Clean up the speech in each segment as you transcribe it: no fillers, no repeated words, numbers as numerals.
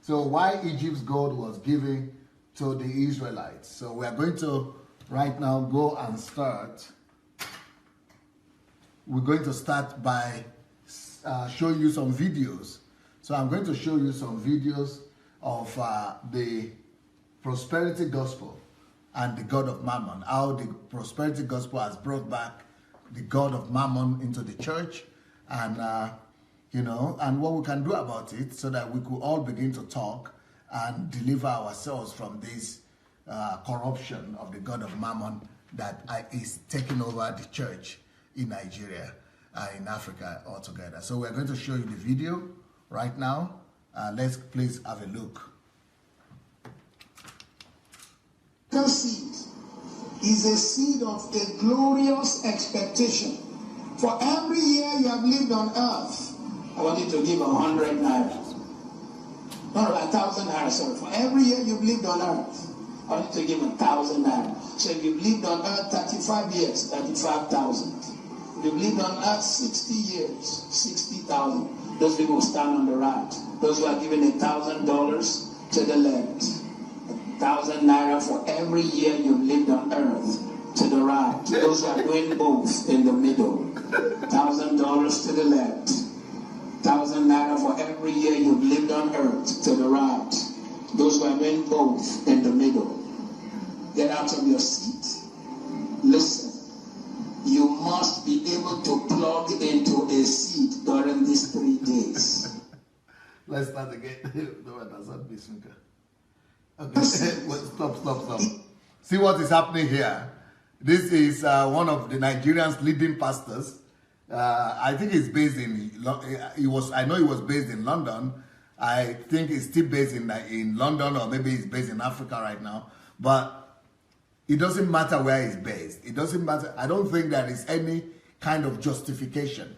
So why Egypt's gold was given to the Israelites. So we are going to right now go and start. We're going to start by showing you some videos. So I'm going to show you some videos of the prosperity gospel and the God of Mammon, how the prosperity gospel has brought back the God of Mammon into the church, and you know, and what we can do about it so that we could all begin to talk and deliver ourselves from this corruption of the God of Mammon that is taking over the church in Nigeria, in Africa altogether. So we're going to show you the video right now. Let's please have a look. The seed is a seed of a glorious expectation. For every year you have lived on earth, I want you to give 100 naira. No, 1,000 naira, sorry. For every year you've lived on earth, I want you to give 1,000 naira. So if you've lived on earth 35 years, 35,000. If you've lived on earth 60 years, 60,000. Those people stand on the right. Those who are giving $1,000 to the left. 1,000 naira for every year you've lived on earth to the right. Those who are doing both in the middle. $1,000 to the left. 1,000 naira for every year you've lived on earth to the right. Those who are doing both in the middle. Get out of your seat. Listen. You must be able to plug into a seed during these 3 days. Let's start again. Okay. Stop. See what is happening here. This is one of the Nigerians' leading pastors. I think he's based in. I know he was based in London. I think he's still based in London, or maybe he's based in Africa right now. But it doesn't matter where he's based. It doesn't matter. I don't think there is any kind of justification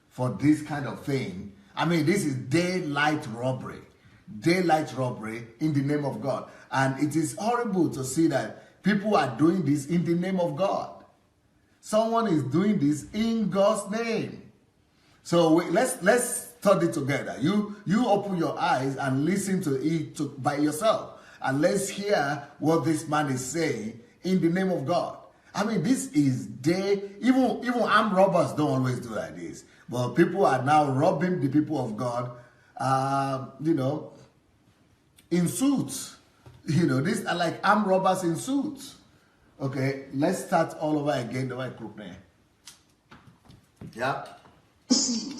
for this kind of thing. I mean, this is daylight robbery. Daylight robbery in the name of God. And it is horrible to see that people are doing this in the name of God. Someone is doing this in God's name. So let's study together. You open your eyes and listen to it by yourself. And let's hear what this man is saying in the name of God. I mean, this is even armed robbers don't always do like this. But people are now robbing the people of God, you know, in suits. You know, these are like armed robbers in suits. Okay, let's start all over again. The way group name. Yeah. Seed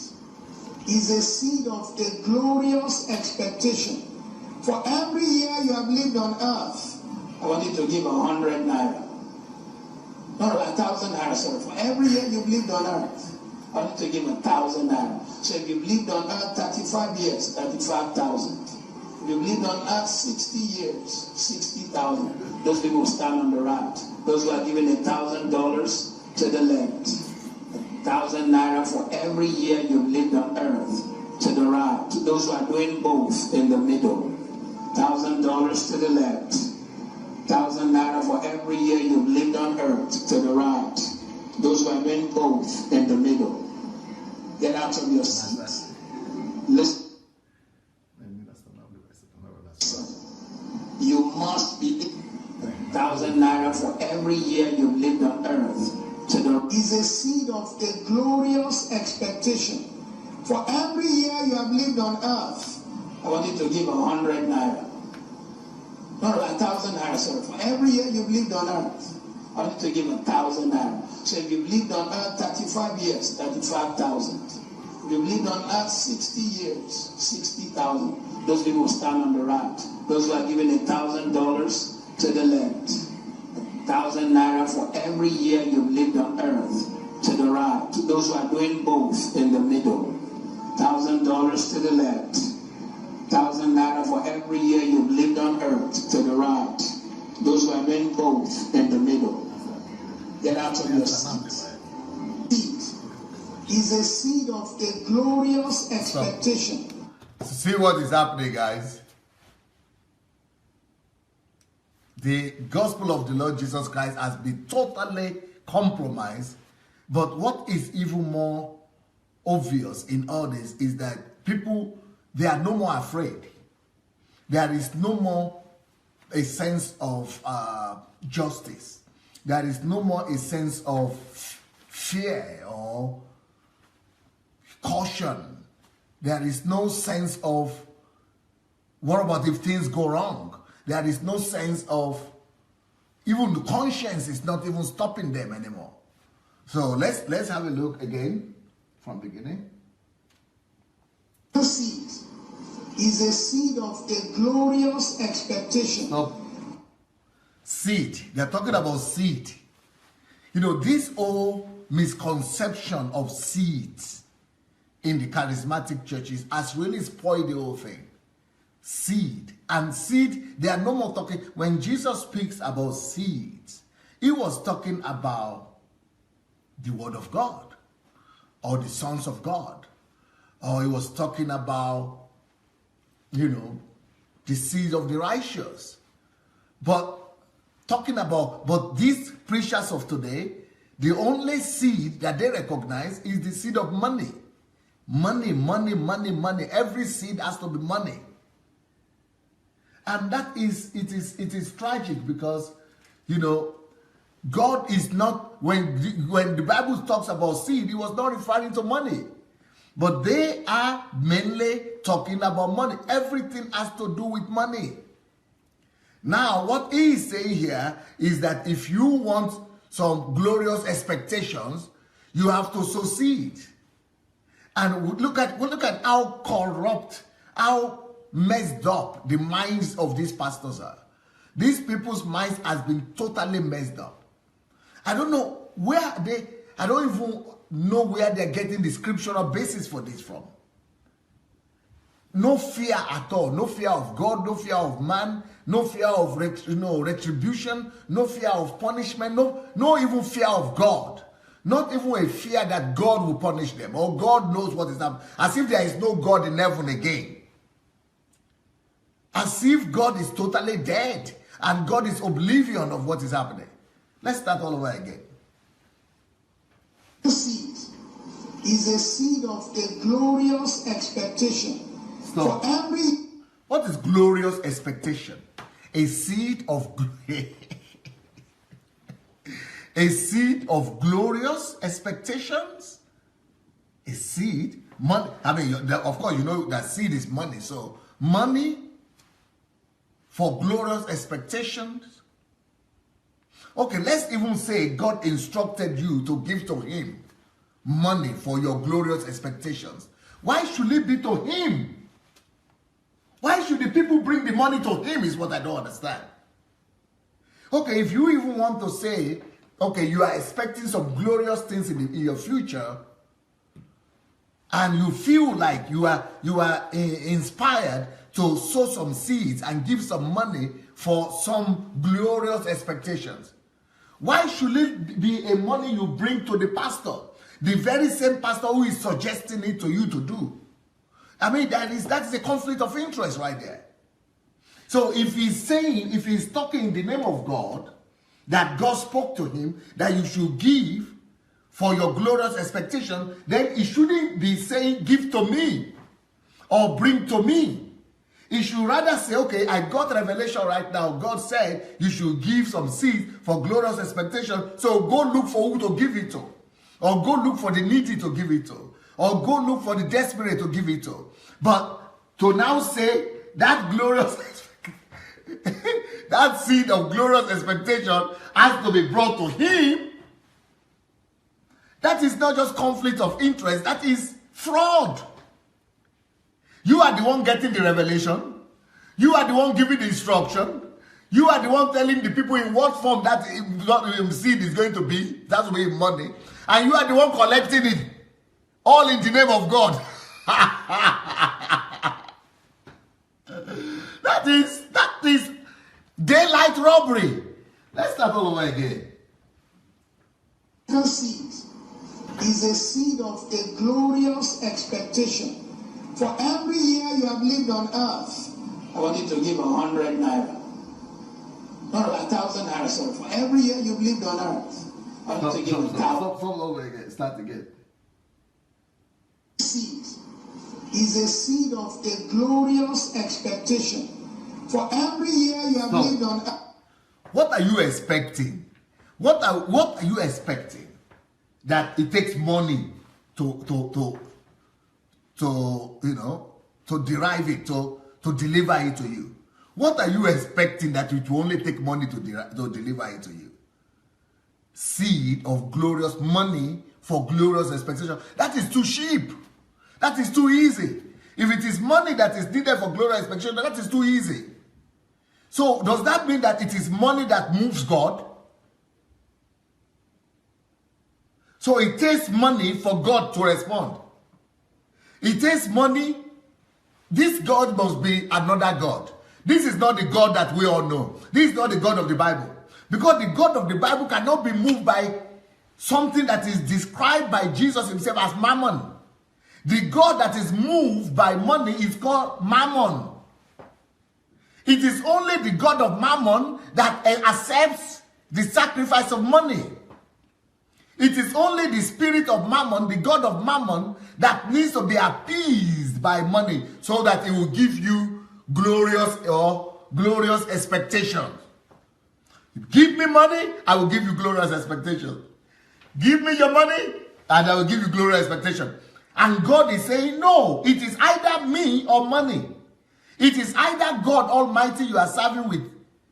is a seed of a glorious expectation. For every year you have lived on earth, I want you to give 100 naira. No, 1,000 naira, sorry. For every year you've lived on earth, I want you to give 1,000 naira. So if you've lived on earth 35 years, 35,000. If you've lived on earth 60 years, 60,000. Those people stand on the right. Those who are giving $1,000 to the left. 1,000 naira for every year you've lived on earth to the right. Those who are doing both in the middle. $1,000 to the left. 1,000 naira for every year you've lived on earth to the right. Those who are doing both in the middle. Get out of your seat. Listen. You must be 1,000 naira for every year you've lived on earth. To the is a seed of a glorious expectation. For every year you have lived on earth, I want you to give 100 naira. No, 1,000 naira, sorry. For every year you've lived on earth, I want you to give 1,000 naira. So if you've lived on earth 35 years, 35,000. If you've lived on earth 60 years, 60,000. Those people stand on the right. Those who are giving $1,000 to the left. 1,000 naira for every year you've lived on earth to the right. Those who are doing both in the middle. $1,000 to the left. 1,000 naira for every year you've lived on earth to the right. Those who are doing both in the middle. Get out of your seat. Seed is a seed of a glorious expectation. See what is happening, guys. The gospel of the Lord Jesus Christ has been totally compromised. But what is even more obvious in all this is that people, they are no more afraid. there is no more a sense of justice. There is no more a sense of fear or caution. There is no sense of, what about if things go wrong? There is no sense of, even the conscience is not even stopping them anymore. So let's have a look again from beginning. The seed is a seed of a glorious expectation. Stop. Seed. They're talking about seed. You know, this whole misconception of seeds in the charismatic churches has really spoiled the whole thing. Seed. And seed, they are no more talking. When Jesus speaks about seeds, he was talking about the word of God or the sons of God. Or he was talking about, you know, the seed of the righteous. But these preachers of today, the only seed that they recognize is the seed of money. Money, money, money, money. Every seed has to be money. And it is tragic because, you know, God is not, when the Bible talks about seed, it was not referring to money. But they are mainly talking about money. Everything has to do with money. Now, what he is saying here is that if you want some glorious expectations, you have to sow seed. And look at how corrupt, how messed up the minds of these pastors are. These people's minds has been totally messed up. I don't know where I don't even know where they're getting the scriptural basis for this from. No fear at all. No fear of God, no fear of man, no fear of retribution, no fear of punishment, no even fear of God. Not even a fear that God will punish them or God knows what is happening. As if there is no God in heaven again. As if God is totally dead and God is oblivion of what is happening. Let's start all over again. The seed is a seed of a glorious expectation. Stop. For every... What is glorious expectation? A seed of a seed of glorious expectations? A seed? Money. I mean, of course, you know that seed is money. So, money for glorious expectations. Okay, let's even say God instructed you to give to him money for your glorious expectations. Why should it be to him? Why should the people bring the money to him is what I don't understand. Okay, if you even want to say, okay, you are expecting some glorious things in your future, and you feel like you are inspired to sow some seeds and give some money for some glorious expectations. Why should it be a money you bring to the pastor? The very same pastor who is suggesting it to you to do. I mean, that is a conflict of interest right there. So if he's talking in the name of God, that God spoke to him, that you should give for your glorious expectation, then he shouldn't be saying, give to me or bring to me. He should rather say, okay, I got revelation right now. God said you should give some seed for glorious expectation. So go look for who to give it to. Or go look for the needy to give it to. Or go look for the desperate to give it to. But to now say that glorious that seed of glorious expectation has to be brought to him, that is not just conflict of interest, that is fraud. You are the one getting the revelation. You are the one giving the instruction. You are the one telling the people in what form that seed is going to be. That will be money. And you are the one collecting it. All in the name of God. That is daylight robbery. Let's start all over again. The seed is a seed of a glorious expectation. For every year you have lived on earth, I want you to give 100 naira. No, 1,000 naira. So for every year you've lived on earth, I want you to give 1,000. Stop over again. Start again. Seed is a seed of a glorious expectation. For every year you have lived on earth. What are you expecting? What are you expecting? That it takes money to derive it, to deliver it to you. What are you expecting that it will only take money to deliver it to you? Seed of glorious money for glorious expectation. That is too cheap. That is too easy. If it is money that is needed for glorious expectation, that is too easy. So does that mean that it is money that moves God? So it takes money for God to respond. It takes money. This God must be another God. This is not the God that we all know. This is not the God of the Bible. Because the God of the Bible cannot be moved by something that is described by Jesus himself as mammon. The God that is moved by money is called mammon. It is only the God of mammon that accepts the sacrifice of money. It is only the spirit of mammon, the God of mammon, that needs to be appeased by money so that it will give you glorious expectations. Give me money, I will give you glorious expectations. Give me your money, and I will give you glorious expectations. And God is saying, no, it is either me or money. It is either God Almighty you are serving with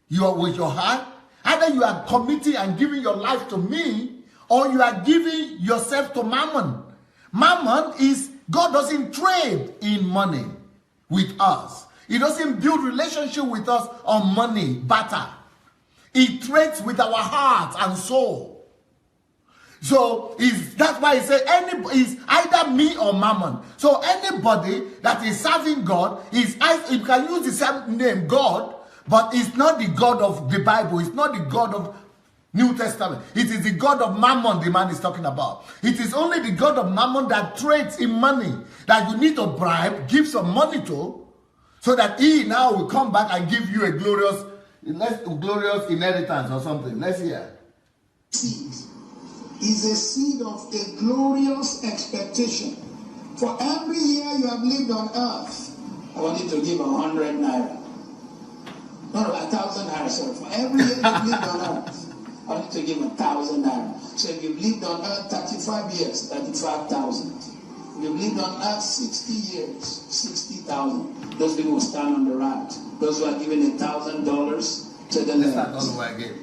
your heart, either you are committing and giving your life to me, or you are giving yourself to mammon. Mammon is, God doesn't trade in money with us. He doesn't build relationship with us on money, barter. He trades with our heart and soul. So that's why he said is either me or mammon. So anybody that is serving God you can use the same name God, but it's not the God of the Bible. It's not the God of New Testament. It is the God of mammon the man is talking about. It is only the God of mammon that trades in money, that you need to bribe, give some money to, so that he now will come back and give you a glorious inheritance or something. Let's hear. Seed is a seed of a glorious expectation. For every year you have lived on earth, I want you to give 100 naira. No, 1,000 naira, sorry. For every year you've lived on earth, I want you to give 1,000 naira. So if you've lived on earth 35 years, 35,000. If you've lived on earth 60 years, 60,000. Those people will stand on the right. Those who are giving $1,000 to the left. That's not all I gave.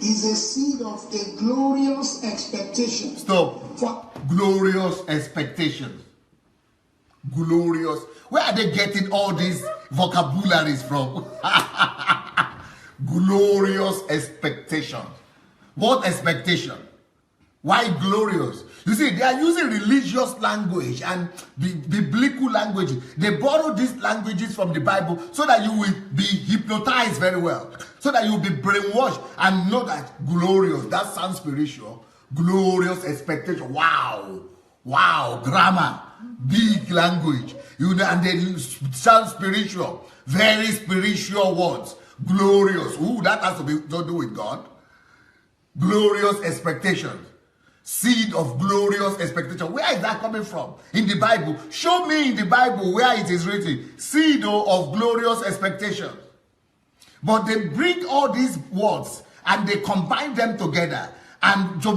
Is a seed of a glorious expectation. Stop. For glorious expectations. Glorious. Where are they getting all these vocabularies from? Glorious expectations. What expectation? Why glorious? You see, they are using religious language and biblical language. They borrow these languages from the Bible so that you will be hypnotized very well. So that you will be brainwashed and know that glorious, that sounds spiritual. Glorious expectation. Wow. Wow. Grammar. Big language. And they sound spiritual. Very spiritual words. Glorious. Ooh, that has to do with God. Glorious expectations. Seed of glorious expectation. Where is that coming from? In the Bible. Show me in the Bible where it is written. Seed of glorious expectation. But they bring all these words and they combine them together and to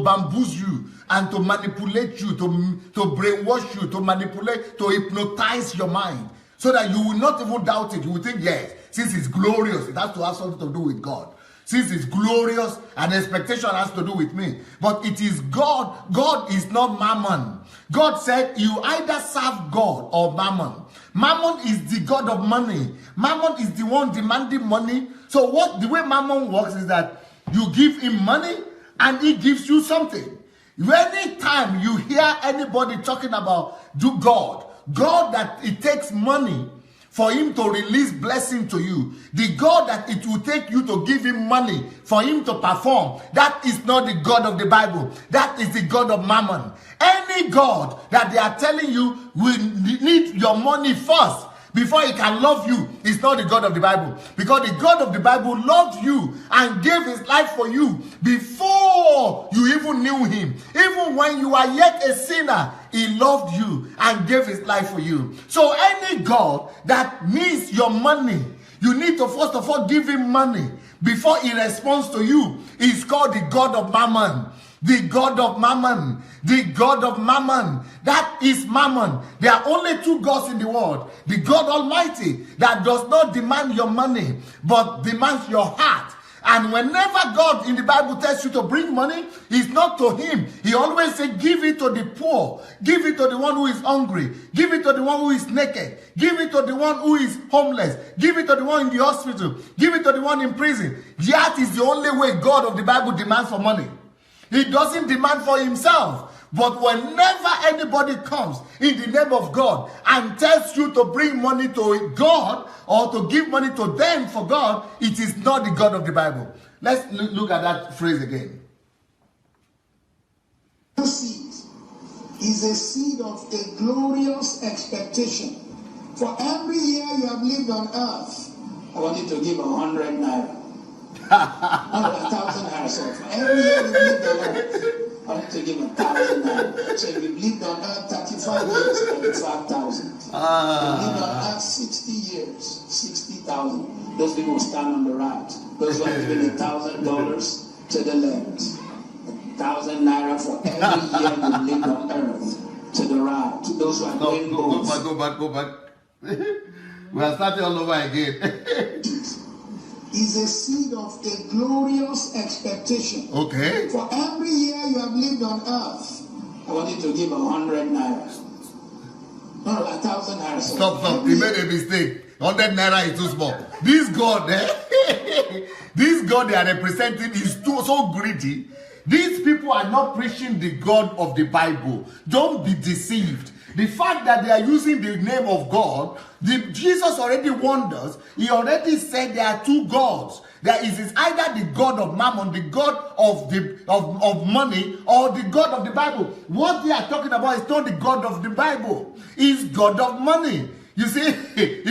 bamboozle you and to manipulate you, to brainwash you, to manipulate, to hypnotize your mind so that you will not even doubt it. You will think, yes, since it's glorious, it has to have something to do with God. Since it's glorious, and expectation has to do with me. But it is God. God is not mammon. God said you either serve God or mammon. Mammon is the God of money. Mammon is the one demanding money. So the way mammon works is that you give him money and he gives you something. Anytime you hear anybody talking about God that it takes money for him to release blessing to you, the God that it will take you to give him money for him to perform, that is not the God of the Bible. That is the God of mammon. Any God that they are telling you will need your money first before he can love you is not the God of the Bible. Because the God of the Bible loved you and gave his life for you before you even knew him. Even when you are yet a sinner, he loved you and gave his life for you. So any God that needs your money, you need to first of all give him money before he responds to you. He's called the God of Mammon. The God of Mammon. The God of Mammon. That is Mammon. There are only two gods in the world. The God Almighty that does not demand your money, but demands your heart. And whenever God in the Bible tells you to bring money, it's not to him. He always says, give it to the poor. Give it to the one who is hungry. Give it to the one who is naked. Give it to the one who is homeless. Give it to the one in the hospital. Give it to the one in prison. That is the only way God of the Bible demands for money. He doesn't demand for himself. But whenever anybody comes in the name of God and tells you to bring money to God or to give money to them for God, it is not the God of the Bible. Let's look at that phrase again. This seed is a seed of a glorious expectation. For every year you have lived on earth, I want you to give 100 naira. 1,000 naira. So for every year you've lived on earth, I want you to give 1,000 naira. So if you've lived on earth 35 years, 35,000. You've lived on earth 60 years, 60,000. Those people stand on the right. Those who are giving $1,000 to the left. 1,000 naira for every year you've lived on earth to the right. Those who are doing both. Go back. We are starting all over again. Is a seed of a glorious expectation. Okay. For every year you have lived on earth, I want you to give 100 naira. No, 1,000 naira. Stop. You made a mistake. 100 naira is too small. This God, this God they are representing is so greedy. These people are not preaching the God of the Bible. Don't be deceived. The fact that they are using the name of God, Jesus already warned us. He already said there are two gods. There is either the God of Mammon, the God of money, or the God of the Bible. What they are talking about is not the God of the Bible. It's God of money. You see, he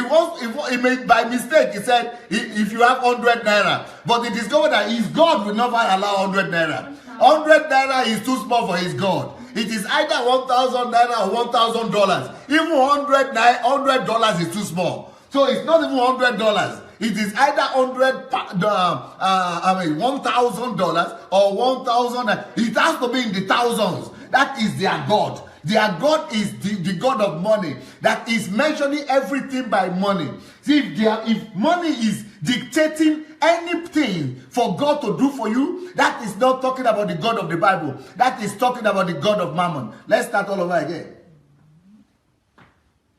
made by mistake. He said, if you have 100 naira, but he discovered that his God will never allow 100 naira. 100 naira is too small for his God. It is either 1,000 naira or $1,000. Even $100 is too small. So it's not even $100. It is either $1,000 or 1,000. It has to be in the thousands. That is their God. Their God is the God of money. That is mentioning everything by money. See, if money is dictating anything for God to do for you, that is not talking about the God of the Bible. That is talking about the God of Mammon. Let's start all over again.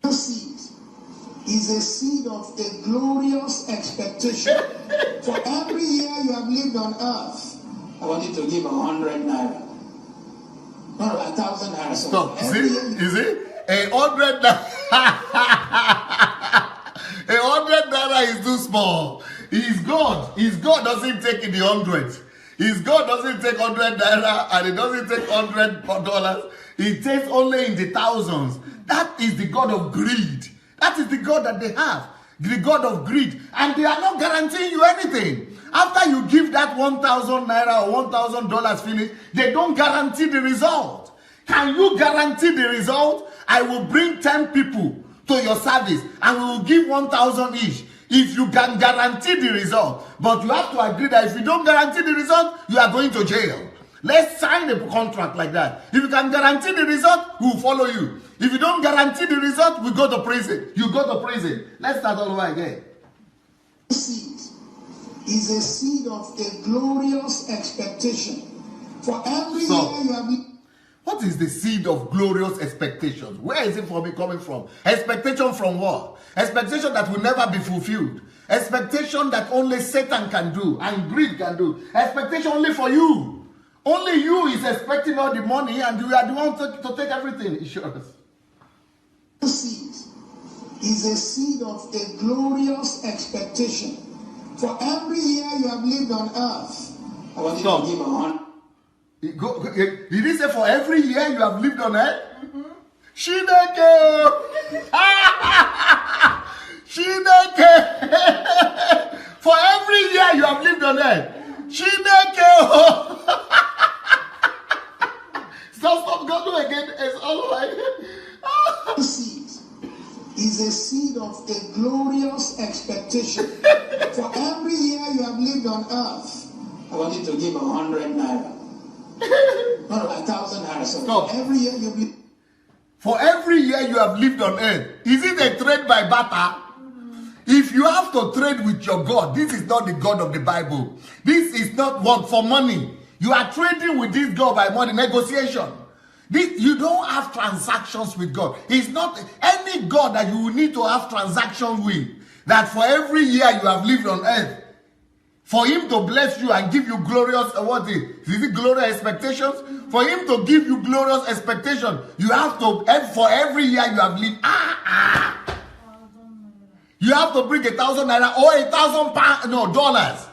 This seed is a seed of a glorious expectation. For every year you have lived on earth, I want you to give 100 naira. No, 1,000 naira. Stop. You see? 100 naira is too small. His God doesn't take in the hundreds. His God doesn't take 100 naira and he doesn't take $100. He takes only in the thousands. That is the God of greed. That is the God that they have. The God of greed. And they are not guaranteeing you anything. After you give that 1,000 naira or $1,000 finish, they don't guarantee the result. Can you guarantee the result? I will bring 10 people to your service and we will give 1,000 each. If you can guarantee the result, but you have to agree that if you don't guarantee the result, you are going to jail. Let's sign a contract like that. If you can guarantee the result, we will follow you. If you don't guarantee the result, we go to prison. You go to prison. Let's start all over again. Seed is a seed of a glorious expectation. For every year you have. What is the seed of glorious expectations? Where is it coming from? Expectation from what? Expectation that will never be fulfilled. Expectation that only Satan can do and greed can do. Expectation only for you. Only you is expecting all the money and you are the one to take everything. Insurance. Seed is a seed of a glorious expectation. For every year you have lived on earth, I want you to give 100. Did he say for every year you have lived on earth? Shineke! Shineke! For every year you have lived on earth. Shineke! Stop, go do again. It's all right. is a seed of a glorious expectation. For every year you have lived on earth, I want you to give 100 naira. No, 1,000 naira. So every year you've lived. For every year you have lived on earth, is it a trade by barter? If you have to trade with your God, this is not the God of the Bible. This is not work for money. You are trading with this God by money, negotiation. You don't have transactions with God. He's not any God that you will need to have transactions with. That for every year you have lived on earth, for him to bless you and give you glorious, is it glorious expectations? For him to give you glorious expectation, you have to, for every year you have lived, you have to bring 1,000 naira or 1,000 pounds, no, dollars.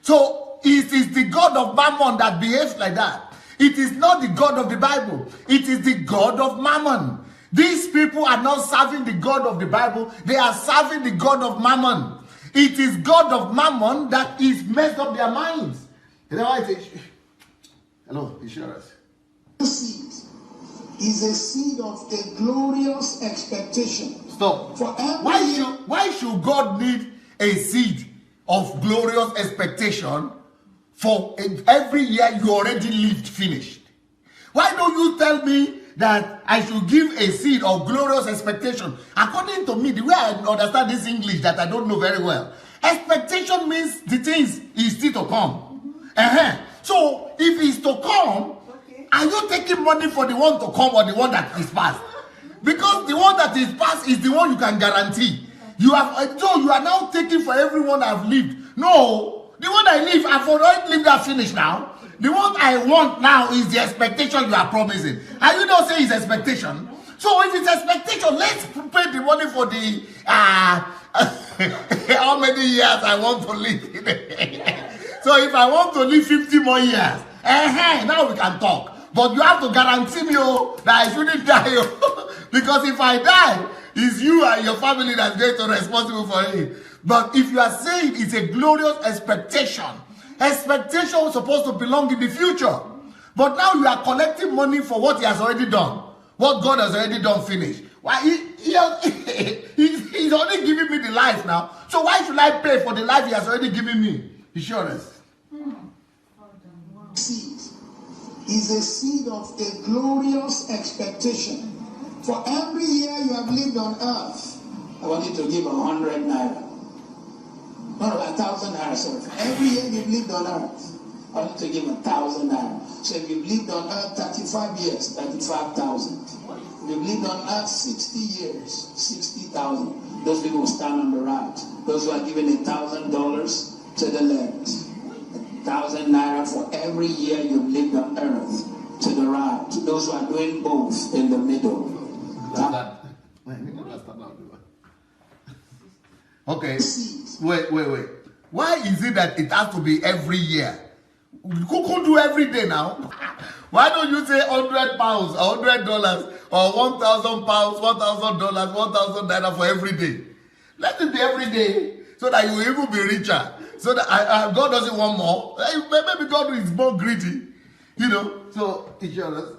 So it is the God of Mammon that behaves like that. It is not the God of the Bible. It is the God of Mammon. These people are not serving the God of the Bible. They are serving the God of Mammon. It is God of Mammon that is messed up their minds. You know why I say, hello, insurance. Seed is a seed of a glorious expectation. Stop. Why should God need a seed of glorious expectation for every year you already lived finished? Why don't you tell me that I should give a seed of glorious expectation? According to me, the way I understand this English that I don't know very well, expectation means the things is still to come. So if it's to come, are you taking money for the one to come or the one that is past? Because the one that is past is the one you can guarantee. You have, so you are now taking for everyone I've lived. No, the one I live, I've already lived that finished now. The one I want now is the expectation you are promising. And you don't say it's expectation. So if it's expectation, let's pay the money for the how many years I want to live. So if I want to live 50 more years, now we can talk. But you have to guarantee me that I shouldn't die. Because if I die, it's you and your family that's going to be responsible for it. But if you are saying it's a glorious expectation, expectation was supposed to belong in the future. But now you are collecting money for what he has already done. What God has already done, finished. Why he's already giving me the life now. So why should I pay for the life he has already given me? Insurance. Seed is a seed of a glorious expectation. For every year you have lived on earth, I want you to give 100 naira. No, 1,000 naira. So for every year you've lived on earth, I want you to give 1,000 naira. So if you've lived on earth 35 years, 35,000. If you've lived on earth 60 years, 60,000. Those people will stand on the right. Those who are giving $1,000 to the left. 1,000 naira for every year you've lived on earth to the right. Those who are doing both in the middle. Okay. Wait. Why is it that it has to be every year? You could do every day now. Why don't you say 100 pounds, $100, or 1,000 pounds, $1,000, 1,000 naira for every day? Let it be every day so that you will even be richer. So that God doesn't want more. Maybe God is more greedy. You know, so insurance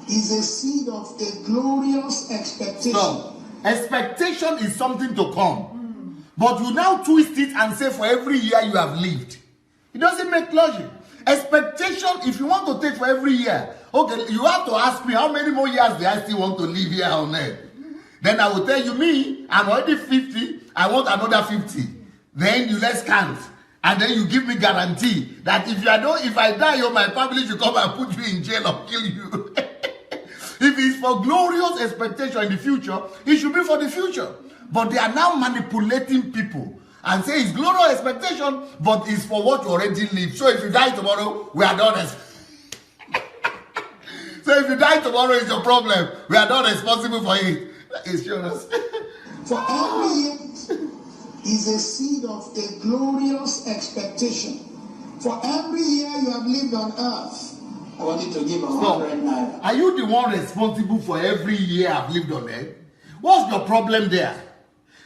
is a seed of a glorious expectation. So, expectation is something to come. But you now twist it and say for every year you have lived. It doesn't make logic. Expectation, if you want to take for every year, okay, you have to ask me how many more years do I still want to live here on earth? Then I will tell you, me, I'm already 50, I want another 50. Then you let's count. And then you give me guarantee that if I die, my family should come and put you in jail or kill you. If it's for glorious expectation in the future, it should be for the future. But they are now manipulating people and say it's glorious expectation, but it's for what you already live. So if you die tomorrow, we are done. So if you die tomorrow, it's your problem. We are not responsible for it. Insurance. For every year is a seed of a glorious expectation. For every year you have lived on earth, I want you to give 100 naira. Are you the one responsible for every year I've lived on earth? What's your problem there?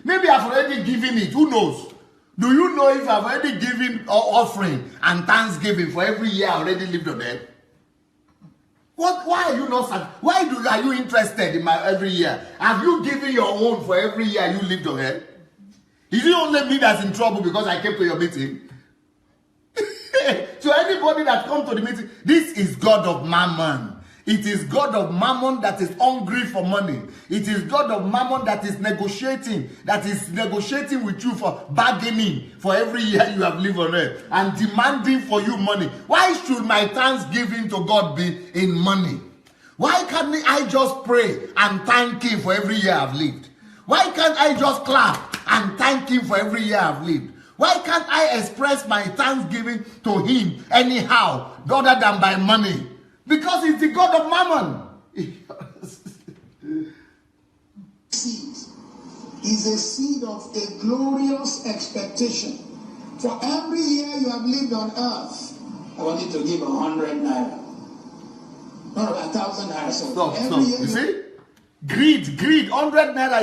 Maybe I've already given it. Who knows? Do you know if I've already given offering and thanksgiving for every year I already lived on earth? What? Why are you not? Are you interested in my every year? Have you given your own for every year you lived on here? Is it only me that's in trouble because I came to your meeting? So anybody that comes to the meeting, this is God of Mammon. It is God of Mammon that is hungry for money. It is God of Mammon that is negotiating with you for bargaining for every year you have lived on earth and demanding for you money. Why should my thanksgiving to God be in money? Why can't I just pray and thank Him for every year I've lived? Why can't I just clap and thank Him for every year I've lived? Why can't I express my thanksgiving to Him anyhow, other than by money? Because He's the God of Mammon. Seed is a seed of a glorious expectation. For every year you have lived on earth, I want you to give 100 naira. No, 1,000 naira. So every year you see? Greed, 100 naira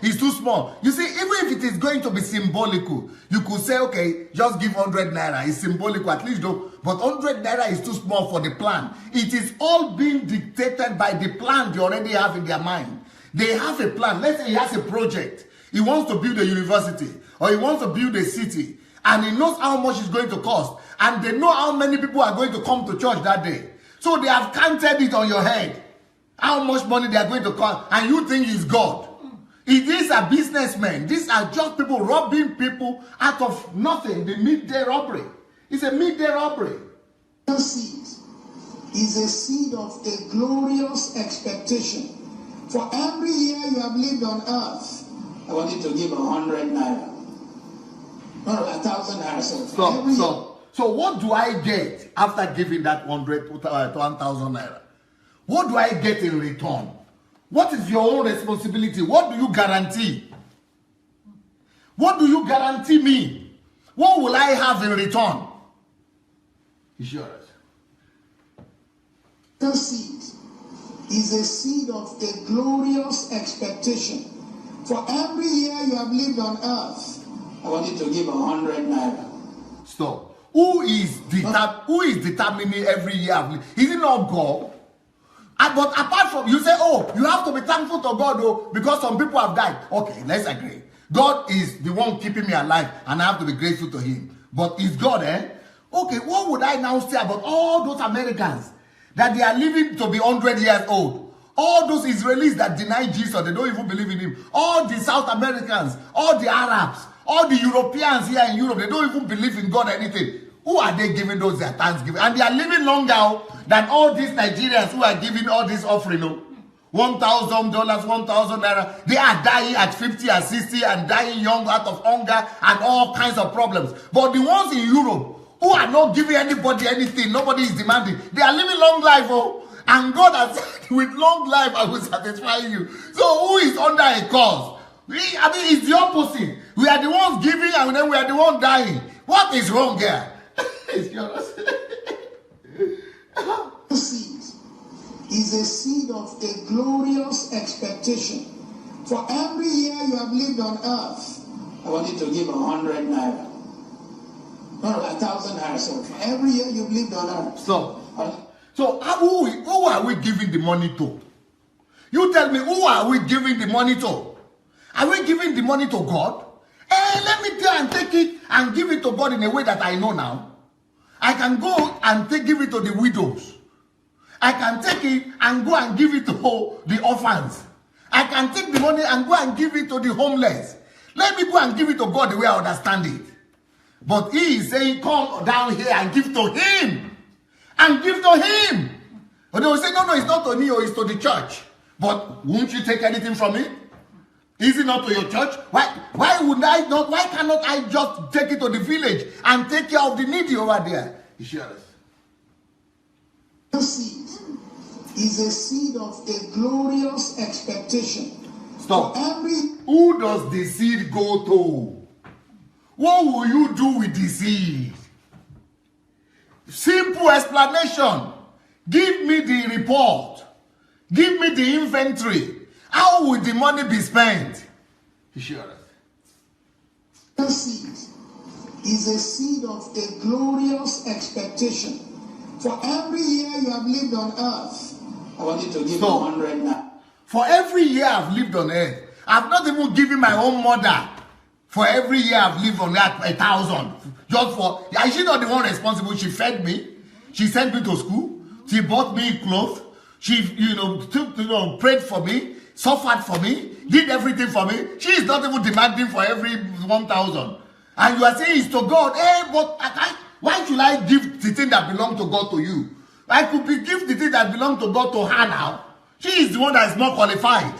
is too small. You see, even if it is going to be symbolical, you could say, okay, just give 100 naira. It's symbolical, at least though. But 100 naira is too small for the plan. It is all being dictated by the plan they already have in their mind. They have a plan. Let's say he has a project. He wants to build a university or he wants to build a city. And he knows how much it's going to cost. And they know how many people are going to come to church that day. So they have counted it on your head. How much money they are going to cost, and you think he's God. These are businessmen. These are just people robbing people out of nothing. The midday robbery. It's a midday robbery. Seed is a seed of a glorious expectation. For every year you have lived on earth, I want you to give 100 naira. No, 1,000 naira. So what do I get after giving that 1,000 naira? What do I get in return? What is your own responsibility? What do you guarantee? What do you guarantee me? What will I have in return? It's yours. The seed is a seed of a glorious expectation. For every year you have lived on earth, I want you to give 100 naira. Stop. Who is determining every year I've lived? Is it not God? But apart from, you say, oh, you have to be thankful to God, though, because some people have died. Okay, let's agree. God is the one keeping me alive, and I have to be grateful to Him. But is God, Okay, what would I now say about all those Americans that they are living to be 100 years old? All those Israelis that deny Jesus, they don't even believe in Him. All the South Americans, all the Arabs, all the Europeans here in Europe, they don't even believe in God or anything. Who are they giving those their thanksgiving? And they are living longer than all these Nigerians who are giving all this offering. $1,000, 1,000 naira. They are dying at 50 and 60 and dying young out of hunger and all kinds of problems. But the ones in Europe who are not giving anybody anything, nobody is demanding, they are living long life. And God has said, with long life I will satisfy you. So who is under a cause? It's the opposite. We are the ones giving and then we are the ones dying. What is wrong here? Seed is a seed of a glorious expectation. For every year you have lived on earth, I want you to give 100 naira. No, 1,000 naira. So for every year you've lived on earth. So who are we giving the money to? You tell me, who are we giving the money to? Are we giving the money to God? Let me go and take it and give it to God in a way that I know now. I can go and give it to the widows. I can take it and go and give it to the orphans. I can take the money and go and give it to the homeless. Let me go and give it to God the way I understand it. But He is saying, come down here and give to Him. And give to Him. But they will say, no, it's not to me, or it's to the church. But won't you take anything from it? Is it not to your church? Why would I not? Why cannot I just take it to the village and take care of the needy over there? The seed is a seed of a glorious expectation. Stop. Who does the seed go to? What will you do with the seed? Simple explanation. Give me the report. Give me the inventory. How will the money be spent? The seed is a seed of a glorious expectation. For every year you have lived on earth, I want you to give 100 now. For every year I've lived on earth, I've not even given my own mother. For every year I've lived on earth 1,000. Just for, is she not the one responsible? She fed me. She sent me to school. She bought me clothes. She, prayed for me, suffered for me, did everything for me. She is not even demanding for every 1,000. And you are saying it's to God. Hey, but why should I give the thing that belongs to God to you? I could give the thing that belongs to God to her now. She is the one that is not qualified.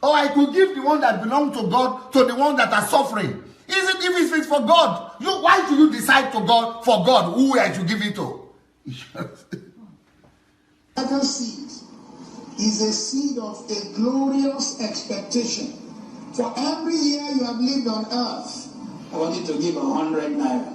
Or I could give the one that belongs to God to the one that are suffering. If it's for God, why should you decide for God who I should give it to? Second seed is a seed of a glorious expectation. For every year you have lived on earth, I want you to give 100 naira.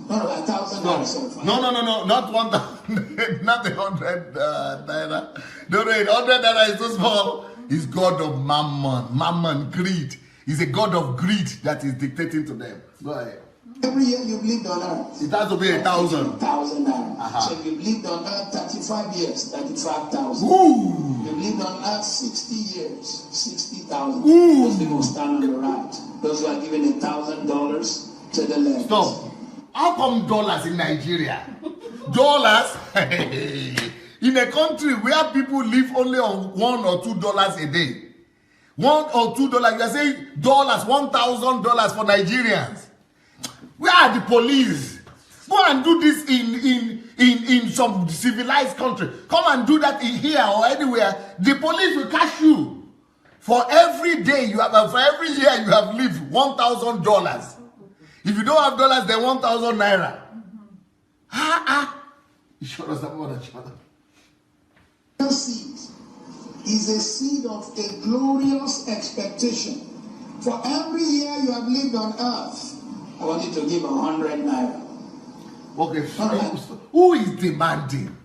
No, 1,000 naira. No, not 1,000, not 100 naira. No, 100 naira is too small. He's God of mammon, greed. He's a God of greed that is dictating to them. Go ahead. Every year you've lived on earth, it has to be 1,000. 1,000 naira. So if you've lived on earth 35 years, 35,000. You've lived on earth 60 years, 60,000. Those people stand on the right. Those who are giving $1,000 to the left. Stop. How come dollars in Nigeria? Dollars? In a country where people live only on $1 or $2 a day. $1 or $2. You are saying dollars, $1,000 for Nigerians. Where are the police? Go and do this in some civilized country. Come and do that in here or anywhere. The police will catch you. For every day for every year you have lived, $1,000. If you don't have dollars, then 1,000 naira. You shut us up, mother. Shut up. The seed is a seed of a glorious expectation. For every year you have lived on earth, I want you to give 100 naira. Okay, who is demanding?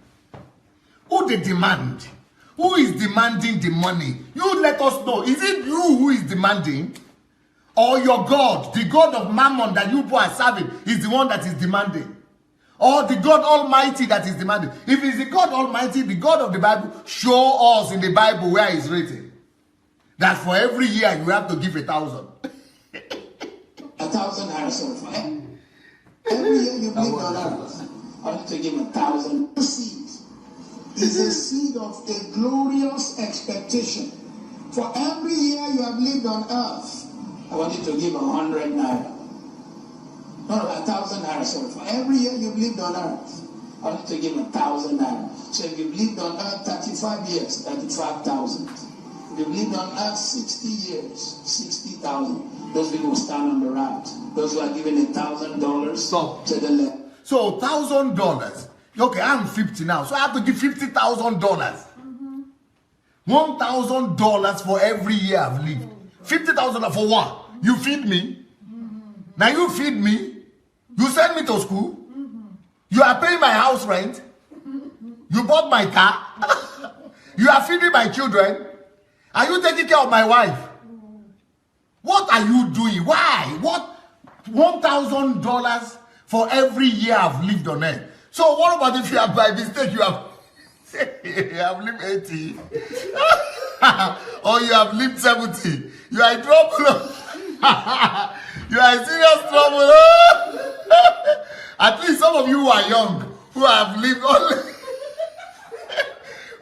Who they demand? Who is demanding the money? You let us know. Is it you who is demanding? Or your God, the God of Mammon that you are serving, is the one that is demanding? Or the God Almighty that is demanding? If it's the God Almighty, the God of the Bible, show us in the Bible where it's written that for every year you have to give 1,000. 1,000 naira. Every year you live on earth, I want you to give 1,000. The seed is a seed of a glorious expectation. For every year you have lived on earth, I want you to give 100 naira. No, 1,000 naira. For every year you've lived on earth, I want you to give 1,000 naira. So if you've lived on earth 35 years, 35,000. If you've lived on earth 60 years, 60,000. Those people stand on the right. Those who are giving $1,000 to the left. So $1,000. Okay, I'm 50 now, so I have to give $50,000. $1,000 for every year I've lived. $50,000 for what? You feed me? Now you feed me? You send me to school? You are paying my house rent? You bought my car? You are feeding my children? Are you taking care of my wife? What are you doing? Why? What? $1,000 for every year I've lived on earth. So what about if you have by mistake you have lived 80 or you have lived 70? You are in trouble. You are in serious trouble. At least some of you who are young, who have lived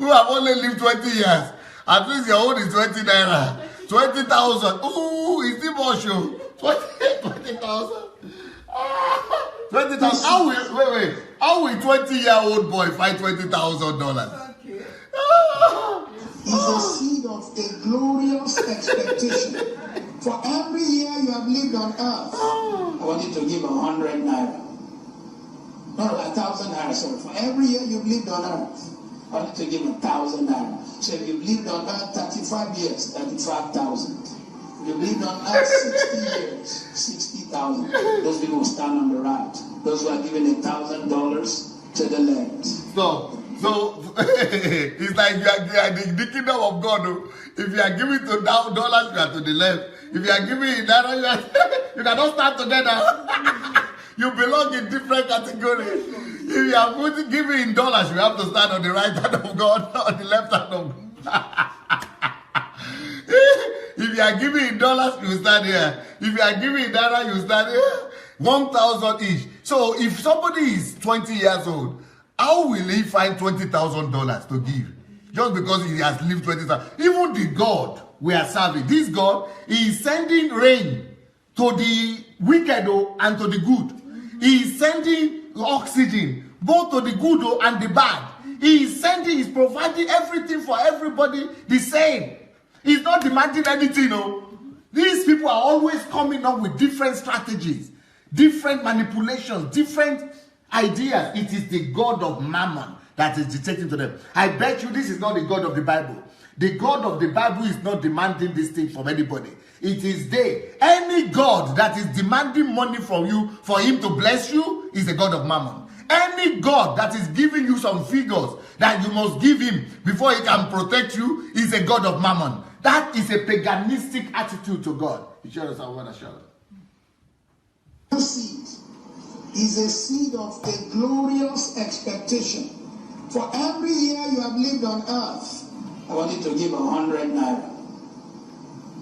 only lived 20 years. At least your own is 20 naira. 20,000. Ooh, it's too much. 20,000. 20,000. How will 20-year-old boy find $20,000? Okay. Is a seed of a glorious expectation. For every year you have lived on earth, I want you to give 100 naira. No, 1,000 naira. For every year you've lived on earth, I want you to give 1,000 naira. So if you've lived on earth 35 years, 35,000. If you've lived on earth 60 years, 60,000. Those people stand on the right. Those who are giving $1,000 to the left. So it's like you are the kingdom of God. If you are giving to dollars, you are to the left. If you are giving naira, you cannot stand together. You belong in different categories. you are giving in dollars, you have to stand on the right hand of God, on the left hand of God. If you are giving in dollars, you stand here. If you are giving in naira, you stand here. 1,000 each. So if somebody is 20 years old, how will he find $20,000 to give? Just because he has lived 20,000. Even the God we are serving, this God is sending rain to the wicked and to the good. He is sending oxygen both to the good and the bad. He is sending, he's providing everything for everybody the same. He's not demanding anything, no. These people are always coming up with different strategies, different manipulations, different ideas. It is the God of Mammon that is dictating to them. I bet you this is not the God of the Bible. The God of the Bible is not demanding this thing from anybody. It is they. Any God that is demanding money from you for him to bless you is a God of Mammon. Any God that is giving you some figures that you must give him before he can protect you is a God of Mammon. That is a paganistic attitude to God. You share us our word, Charlotte. Seed is a seed of a glorious expectation. For every year you have lived on earth, I want you to give 100 naira.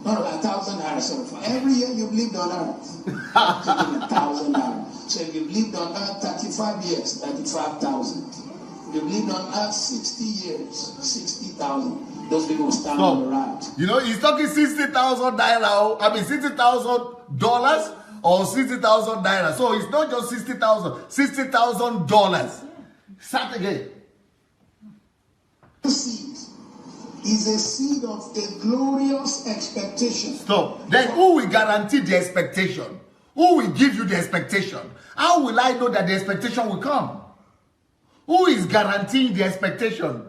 No, 1,000 naira. So for every year you've lived on earth, you give 1,000 naira. So if you've lived on earth 35 years, 35,000. If you've lived on earth 60 years, 60,000. Those people will stand on the right. You know, he's talking 60,000 naira. I mean, $60,000 or 60,000 naira. So it's not just 60,000, $60,000. Start again. Seed is a seed of a glorious expectation. Stop. Then who will guarantee the expectation? Who will give you the expectation? How will I know that the expectation will come? Who is guaranteeing the expectation?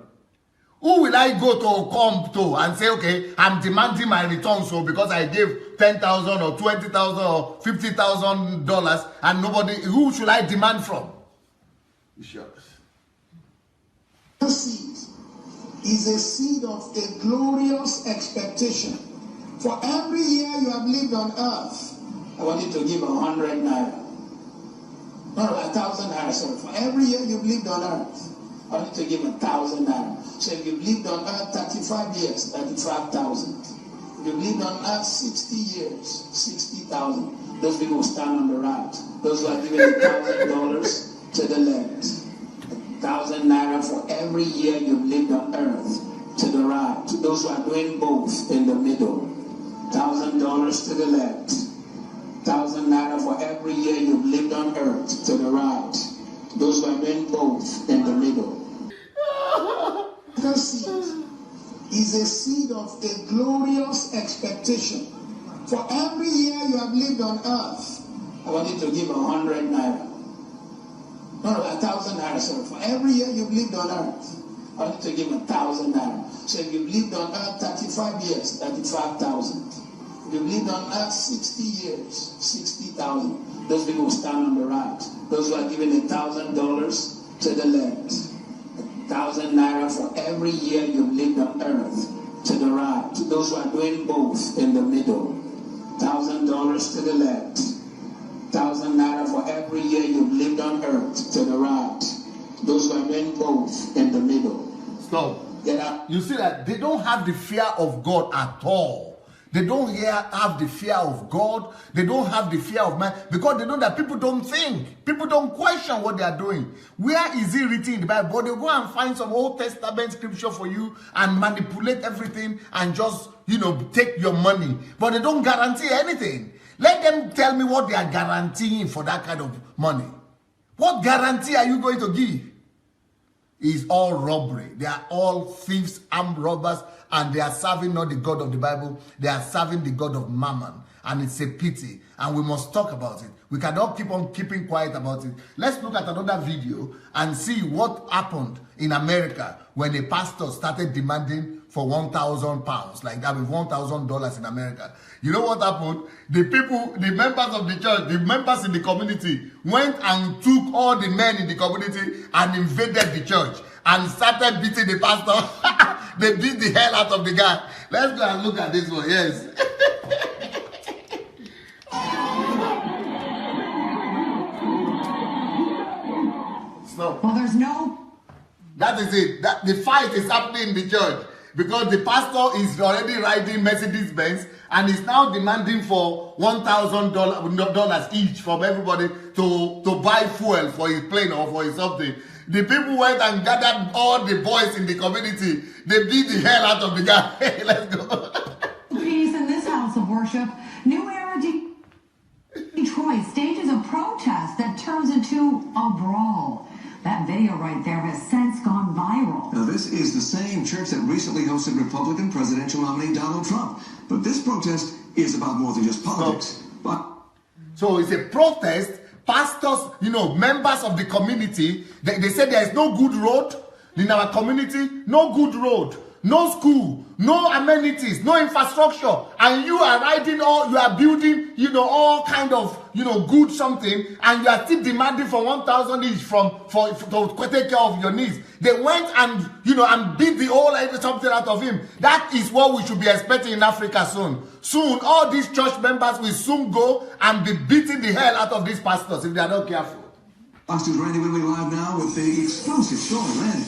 Who will I go to come to and say, okay, I'm demanding my return, so because I gave $10,000 or $20,000 or $50,000 and nobody, who should I demand from? Sure. Seed is a seed of a glorious expectation. For every year you have lived on earth, I want you to give 100 naira. No, 1,000 naira. So for every year you've lived on earth, I want you to give 1,000 naira. So if you've lived on earth 35 years, 35,000. If you've lived on earth 60 years, 60,000. Those people will stand on the right. Those who are giving $1,000 to the left. 1,000 naira for every year you've lived on earth to the right. Those who are doing both in the middle. $1,000 to the left. 1,000 naira for every year you've lived on earth to the right. Those who are doing both in the middle. The seed is a seed of a glorious expectation. For every year you have lived on earth, I want you to give 100 naira. No, 1,000 naira. So for every year you've lived on earth, I want you to give 1,000 naira. So if you've lived on earth 35 years, 35,000. If you've lived on earth 60 years, 60,000. Those people will stand on the right. Those who are giving $1,000 to the left. 1,000 naira for every year you've lived on earth to the right. Those who are doing both in the middle. $1,000 to the left. 1,000 naira for every year you've lived on earth to the right. Those who are doing both in the middle. Stop. You see that they don't have the fear of God at all. They don't have the fear of God. They don't have the fear of man, because they know that people don't think. People don't question what they are doing. Where is it written in the Bible? But they'll go and find some Old Testament scripture for you and manipulate everything and just, take your money. But they don't guarantee anything. Let them tell me what they are guaranteeing for that kind of money. What guarantee are you going to give? It's all robbery. They are all thieves, armed robbers, and they are serving not the God of the Bible. They are serving the God of Mammon. And it's a pity. And we must talk about it. We cannot keep on keeping quiet about it. Let's look at another video and see what happened in America when a pastor started demanding for 1,000 pounds, like that, with $1,000 in America. You know what happened? The people, the members of the church, the members in the community went and took all the men in the community and invaded the church and started beating the pastor. They beat the hell out of the guy. Let's go and look at this one. Yes. So, well, there's no... That is it. That the fight is happening in the church because the pastor is already riding Mercedes Benz and is now demanding for $1,000 each from everybody to buy fuel for his plane or for his something. The people went and gathered all the boys in the community. They beat the hell out of the guy. Hey, let's go. Peace in this house of worship. New Era Detroit stages a protest that turns into a brawl. That video right there has since gone viral. Now, this is the same church that recently hosted Republican presidential nominee Donald Trump. But this protest is about more than just politics. So it's a protest. Pastors, members of the community, they say there is no good road in our community, no good road, no school, no amenities, no infrastructure, and you are you are building, all kind of, good something, and you are still demanding for 1,000 each to take care of your needs. They went and, and beat the whole something out of him. That is what we should be expecting in Africa soon. Soon, all these church members will soon go and be beating the hell out of these pastors if they are not careful. Fox News Randy Whitley live now with the exclusive story. Randy.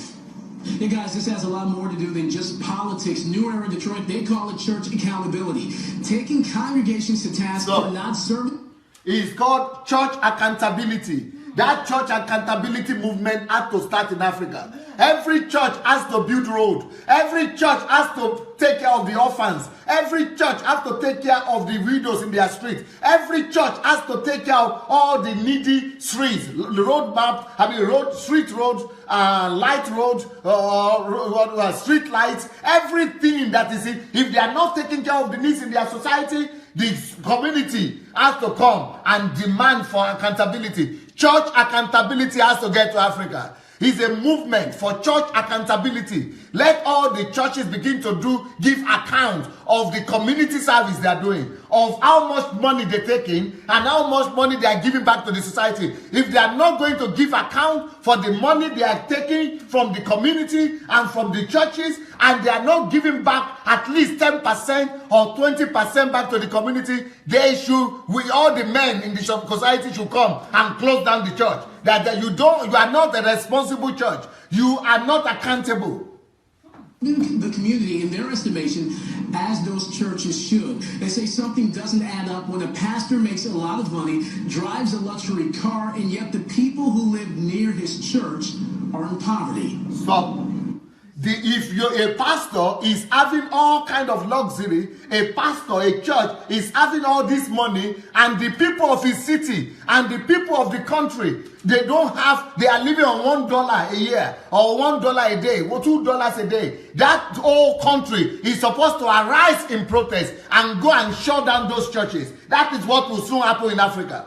Hey guys, this has a lot more to do than just politics. New Era Detroit, they call it church accountability. Taking congregations to task for not serving. It's called church accountability. That church accountability movement has to start in Africa. Every church has to build road. Every church has to take care of the orphans. Every church has to take care of the widows in their streets. Every church has to take care of all the needy streets, street roads, light roads, street lights, everything that is it. If they are not taking care of the needs in their society, the community has to come and demand for accountability. Church accountability has to get to Africa. It's a movement for church accountability. Let all the churches begin to give account of the community service they are doing, of how much money they're taking and how much money they are giving back to the society. If they are not going to give account for the money they are taking from the community and from the churches, and they are not giving back at least 10% or 20% back to the community, all the men in the society should come and close down the church. That you are not a responsible church. You are not accountable. The community, in their estimation, as those churches should. They say something doesn't add up when a pastor makes a lot of money, drives a luxury car, and yet the people who live near his church are in poverty. Stop. If a pastor is having all kind of luxury, a church is having all this money, and the people of his city and the people of the country, they are living on $1 a year or $1 a day or $2 a day. That whole country is supposed to arise in protest and go and shut down those churches. That is what will soon happen in Africa.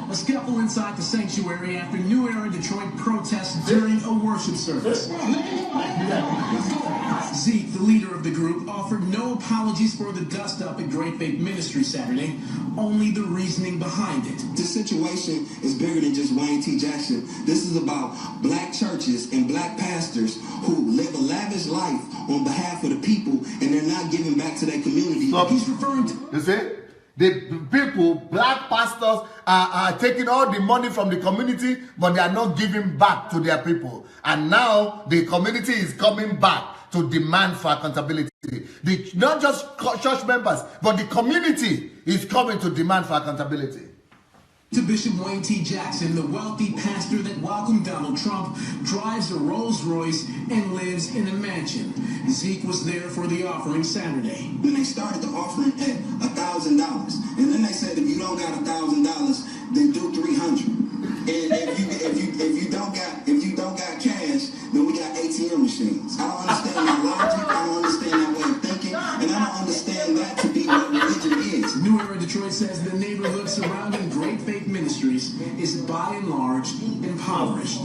A scuffle inside the sanctuary after New Era Detroit protests during a worship service. Zeke, the leader of the group, offered no apologies for the dust-up at Great Faith Ministry Saturday, only the reasoning behind it. This situation is bigger than just Wayne T. Jackson. This is about black churches and black pastors who live a lavish life on behalf of the people, and they're not giving back to their community. Stop. He's referring to... You see? The people, black pastors, are taking all the money from the community, but they are not giving back to their people. And now the community is coming back to demand for accountability. Not just church members, but the community is coming to demand for accountability. To Bishop Wayne T. Jackson, the wealthy pastor that welcomed Donald Trump, drives a Rolls Royce and lives in a mansion. Zeke was there for the offering Saturday. When they started the offering at $1,000, and then they said if you don't got $1,000, then do $300. And if you don't got cash, then we got ATM machines. I don't understand that logic. I don't understand that way of thinking, and I don't understand that to be what religion is. New Era Detroit says the neighborhood surrounding Great Faith Ministries is by and large impoverished.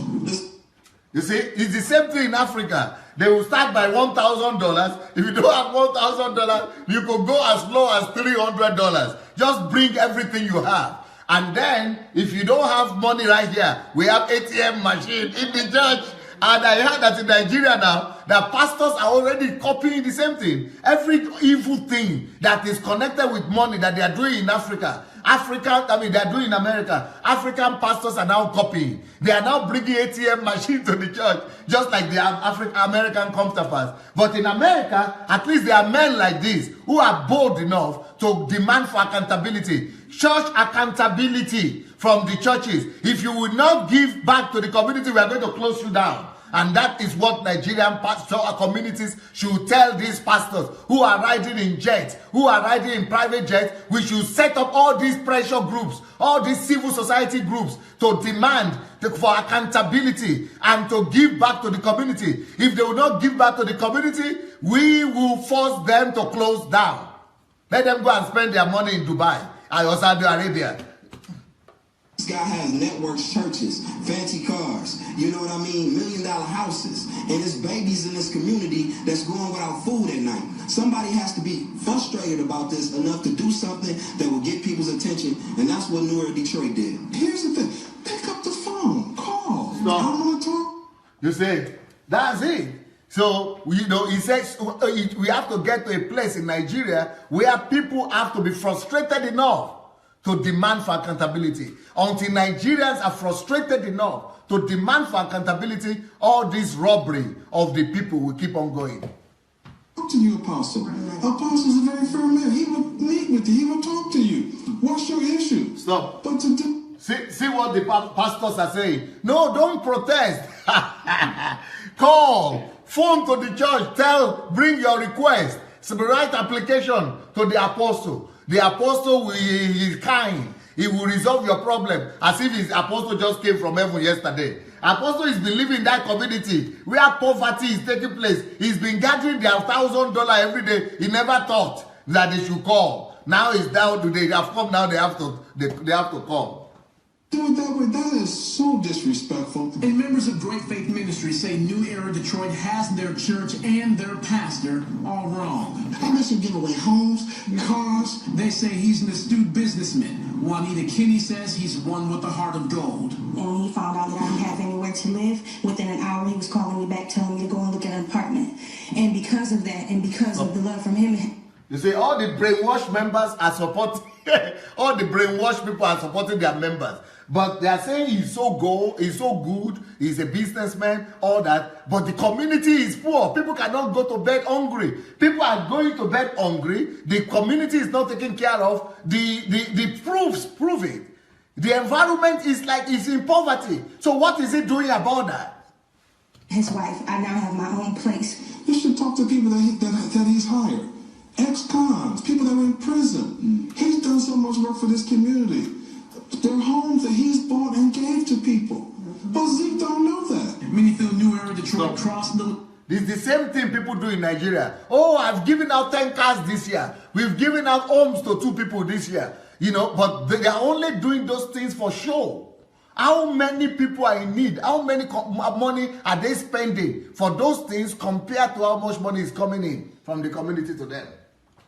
You see, it's the same thing in Africa. They will start by $1,000. If you don't have $1,000, you could go as low as $300. Just bring everything you have. And then, if you don't have money right here, we have ATM machine in the church. And I heard that in Nigeria now, the pastors are already copying the same thing. Every evil thing that is connected with money that they are doing in Africa, they're doing in America. African pastors are now copying. They are now bringing ATM machine to the church, just like the American counterparts. But in America, at least there are men like this who are bold enough to demand for accountability. Church accountability from the churches. If you will not give back to the community, we are going to close you down. And that is what Nigerian pastor communities should tell these pastors who are riding in jets, who are riding in private jets. We should set up all these pressure groups, all these civil society groups to demand for accountability and to give back to the community. If they will not give back to the community, we will force them to close down. Let them go and spend their money in Dubai or Saudi Arabia. This guy has networks, churches, fancy cars, you know what I mean, $1 million houses, and there's babies in this community that's going without food at night. Somebody has to be frustrated about this enough to do something that will get people's attention, and that's what New Era Detroit did. Here's the thing, pick up the phone, call. I don't want to talk. You see, that's it. So, you know, he says we have to get to a place in Nigeria where people have to be frustrated enough to demand for accountability. Until Nigerians are frustrated enough to demand for accountability, all this robbery of the people will keep on going. Talk to you, Apostle. Apostle's a very fair man. He will meet with you. He will talk to you. What's your issue? Stop. But to do... See what the pastors are saying. No, don't protest. Call. Phone to the church. Bring your request. So write application to the apostle. The apostle is kind. He will resolve your problem as if his apostle just came from heaven yesterday. Apostle is believing in that community where poverty is taking place. He's been gathering their $1,000 every day. He never thought that they should call. Now it's down. They have come. Now they have to call. Do it that way. That is so disrespectful. And members of Great Faith Ministry say New Era Detroit has their church and their pastor all wrong. I let him give away homes, cars. They say he's an astute businessman. Juanita Kinney says he's one with a heart of gold. And when he found out that I didn't have anywhere to live, within an hour he was calling me back telling me to go and look at an apartment. And because of that, and because of the love from him... You see, all the brainwashed members are supporting... all the brainwashed people are supporting their members. But they are saying he's so good, he's a businessman, all that. But the community is poor. People cannot go to bed hungry. People are going to bed hungry. The community is not taken care of. The proofs prove it. The environment is like it's in poverty. So what is he doing about that? His wife, I now have my own place. You should talk to people that he's hired. Ex-cons, people that are in prison. He's done so much work for this community. There are homes that he's bought and gave to people. But Zeke don't know that. Many feel New Era Detroit crossed the... It's the same thing people do in Nigeria. Oh, I've given out 10 cars this year. We've given out homes to 2 people this year. You know, but they are only doing those things for show. How many people are in need? How many money are they spending for those things compared to how much money is coming in from the community to them?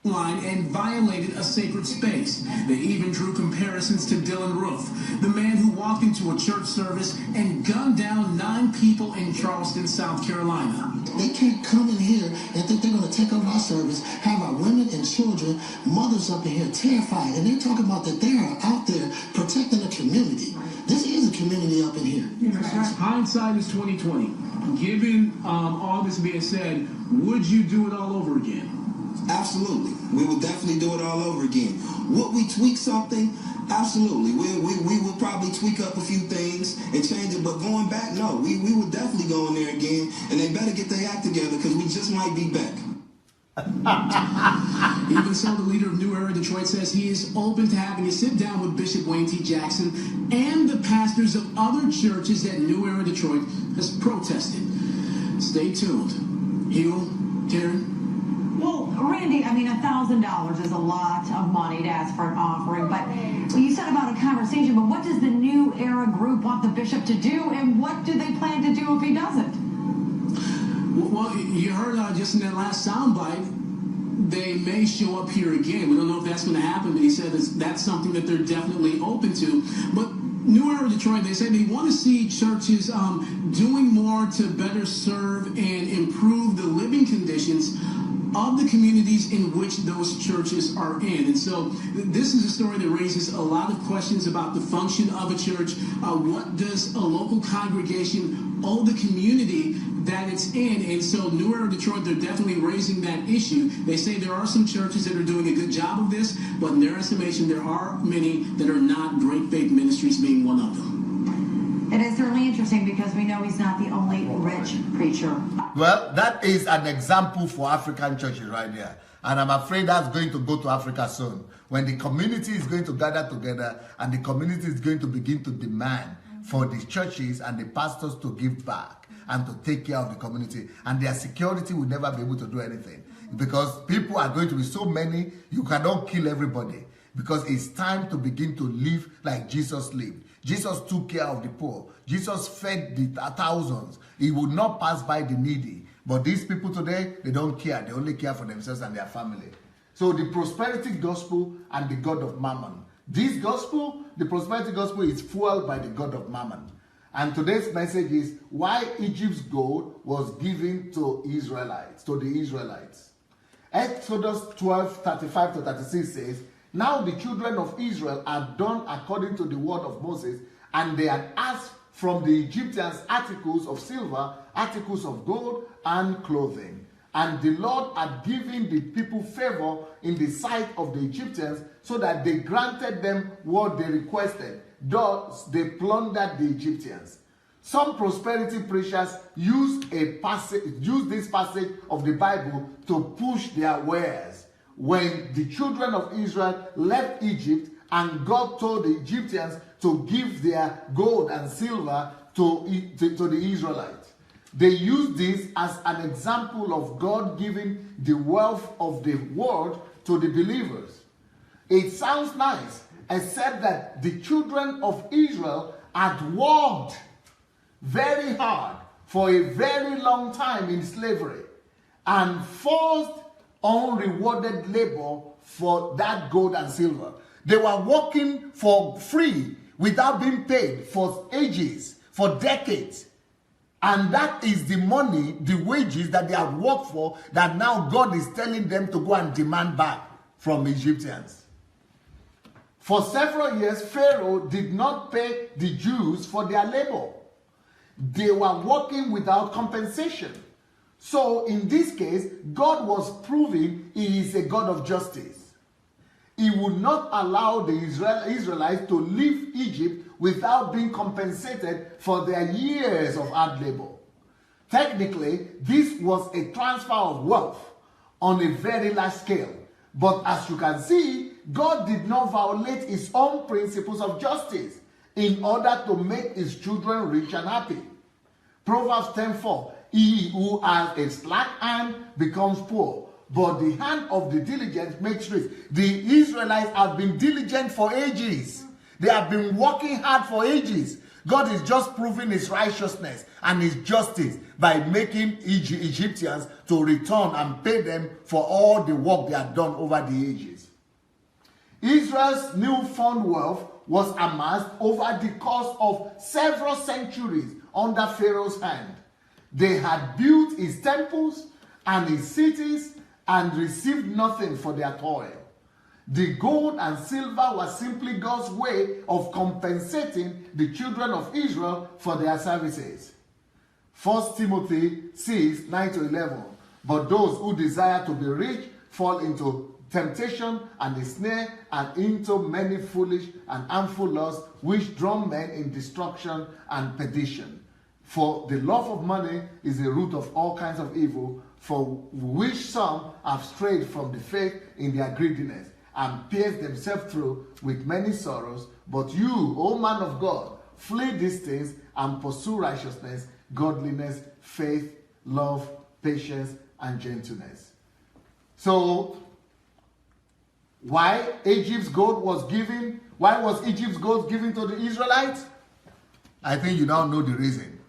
Line and violated a sacred space. They even drew comparisons to Dylan Roof, the man who walked into a church service and gunned down 9 people in Charleston, South Carolina. They can't come in here and think they're going to take over our service, have our women and children, mothers up in here terrified, and they're talking about that they are out there protecting the community. This is a community up in here. Hindsight is 20/20. Given all this being said, would you do it all over again? Absolutely. We will definitely do it all over again. Would we tweak something? Absolutely. We will probably tweak up a few things and change it, but going back, no. We would definitely go in there again, and they better get their act together because we just might be back. Even so, the leader of New Era Detroit says he is open to having a sit down with Bishop Wayne T. Jackson and the pastors of other churches that New Era Detroit has protested. Stay tuned. Hugh, Karen. Well, Randy, I mean, $1,000 is a lot of money to ask for an offering, but you said about a conversation, but what does the New Era group want the bishop to do, and what do they plan to do if he doesn't? Well, you heard just in that last soundbite, they may show up here again. We don't know if that's going to happen, but he said that's something that they're definitely open to. But New Era Detroit, they say they want to see churches doing more to better serve and improve the living conditions of the communities in which those churches are in. And so this is a story that raises a lot of questions about the function of a church. What does a local congregation owe the community that it's in? And so New Era Detroit, they're definitely raising that issue. They say there are some churches that are doing a good job of this, but in their estimation, there are many that are not. Great Faith Ministries being one of them. It is certainly interesting because we know he's not the only rich preacher. Well, that is an example for African churches right there. And I'm afraid that's going to go to Africa soon. When the community is going to gather together and the community is going to begin to demand for the churches and the pastors to give back and to take care of the community. And their security will never be able to do anything. Because people are going to be so many, you cannot kill everybody. Because it's time to begin to live like Jesus lived. Jesus took care of the poor. Jesus fed the thousands. He would not pass by the needy. But these people today, they don't care. They only care for themselves and their family. So the prosperity gospel and the God of Mammon. This gospel, the prosperity gospel, is fueled by the God of Mammon. And today's message is why Egypt's gold was given to Israelites, to the Israelites. Exodus 12:35-36 says, now the children of Israel had done according to the word of Moses, and they had asked from the Egyptians articles of silver, articles of gold, and clothing. And the Lord had given the people favor in the sight of the Egyptians, so that they granted them what they requested. Thus they plundered the Egyptians. Some prosperity preachers use this passage of the Bible to push their wares. When the children of Israel left Egypt and God told the Egyptians to give their gold and silver to the Israelites. They used this as an example of God giving the wealth of the world to the believers. It sounds nice, except that the children of Israel had worked very hard for a very long time in slavery and forced unrewarded labor for that gold and silver. They were working for free without being paid for ages, for decades. And that is the money, the wages that they have worked for, that now God is telling them to go and demand back from Egyptians. For several years, Pharaoh did not pay the Jews for their labor. They were working without compensation. So in this case, God was proving he is a God of justice. He would not allow the Israelites to leave Egypt without being compensated for their years of hard labor. Technically, this was a transfer of wealth on a very large scale. But as you can see, God did not violate his own principles of justice in order to make his children rich and happy. Proverbs 10:4. He who has a slack hand becomes poor, but the hand of the diligent makes rich. The Israelites have been diligent for ages. They have been working hard for ages. God is just proving his righteousness and his justice by making Egyptians to return and pay them for all the work they had done over the ages. Israel's newfound wealth was amassed over the course of several centuries under Pharaoh's hand. They had built his temples and his cities and received nothing for their toil. The gold and silver was simply God's way of compensating the children of Israel for their services. 1 Timothy 6:9-11. But those who desire to be rich fall into temptation and a snare and into many foolish and harmful lusts which draw men in destruction and perdition. For the love of money is the root of all kinds of evil, for which some have strayed from the faith in their greediness and pierced themselves through with many sorrows. But you, O man of God, flee these things and pursue righteousness, godliness, faith, love, patience, and gentleness. So, why Egypt's gold was given? Why was Egypt's gold given to the Israelites? I think you now know the reason.